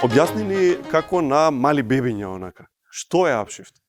Објасни ни како на мали бебиња онака. Што е апшифт?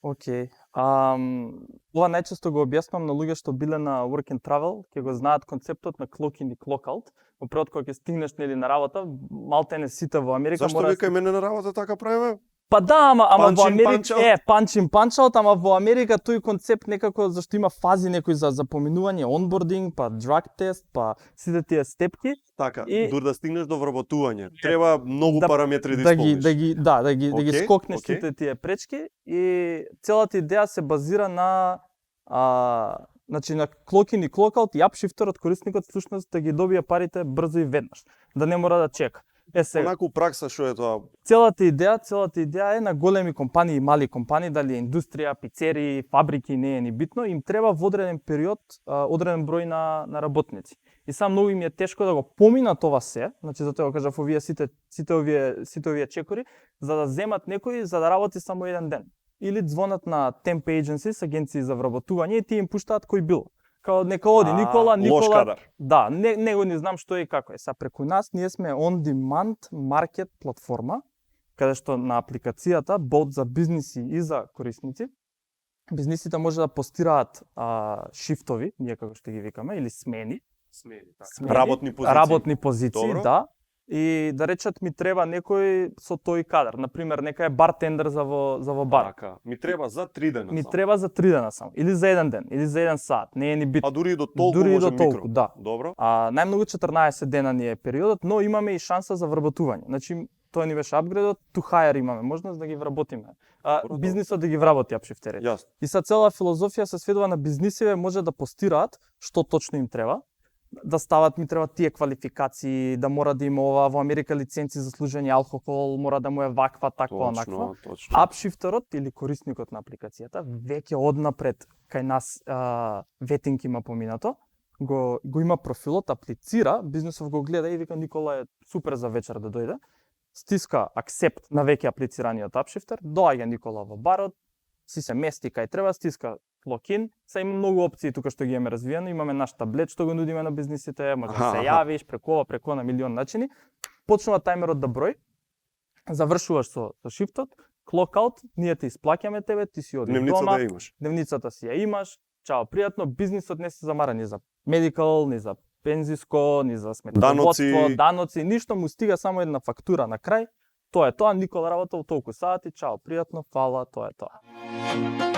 Океј. Ова најчесто го објаснувам на луѓе што биле на work and travel, ќе го знаат концептот на clock in и clock out. Во првот кога ќе стигнеш нели на работа, малтене сите во Америка Зашто вика и мене на работа така правиме? Па да, ама во Америка punch punch punch out, ама во Америка тој концепт некако зашто има фази некои за поминување, онбординг, па drug тест, па сите тие степки. Така, дури да стигнеш до вработување, треба многу параметри да исполниш. Да ги скокнеш сите тие пречки и целата идеја се базира на значи на clock in и clock out и апшифтерот корисникот всушност да ги добие парите брзо и веднаш, да не мора да чека. Онаку пракса што е тоа? Целата идеја е на големи компании и мали компании, дали е индустрија, пицери, фабрики, не е ни битно, им треба во одреден период одреден број на работници. И сам многу им е тешко да го поминат ова се, значи затоа го кажав овие сите овие чекори, за да земат некој за да работи само еден ден. Или звонат на temp agencies, агенции за вработување и тие им пуштаат кој било. Као нека оди Никола. Лош кадар. Да, него не знам што и како е. Са преку нас ние сме on demand market платформа, каде што на апликацијата бот за бизниси и за корисници, бизнисите може да постираат шифтови, ние како што ги викаме, или смени. Така. Работни позиции. Добро. Да. И да речат ми треба некој со тој кадар. Например, нека е бартендер за во бар. Така, ми треба за 3 дена. Ми треба за 3 дена само, или за 1 ден, или за 1 сат. Не е ни битно. А дури и до толку може микро. Да. Добро. Најмногу 14 дена ни е периодот, но имаме и шанса за вработување. Значи тоа ни беше апгрейдот, to hire имаме можност да ги вработиме. Бизнисот да ги вработи апшифтерите. Јасно. И са цела филозофија се сведува на бизнисиве може да постираат што точно им треба. Да стават ми треба тие квалификации, да мора да има ова во Америка лиценци за служење алкохол, мора да му е ваква, таква, онаква. Апшифтерот или корисникот на апликацијата веќе однапред кај нас ветинг има поминато, го има профилот, аплицира, бизнисов го гледа и вика Никола е супер за вечер да дојде. Стиска акцепт на веќе аплицираниот апшифтер, доаѓа Никола во барот, си се мести кај треба, стиска локин, са има многу опции тука што ги имаме развиено, имаме наш таблет што го нудиме на бизнисите, може да се јавиш преку на милион начини. Почнува тајмерот да брои, завршуваш со шифтот, clock out, ние те исплаќаме тебе, ти си одиш дома, да имаш. Дневницата си ја имаш, чао, пријатно, бизнисот не се замара ни за медикал, ни за пензиско, ни за сметоводство, даноци, ништо му стига само една фактура на крај. Тоа е тоа, Никола работа толку сати, чао, пријатно, фала, тоа е тоа.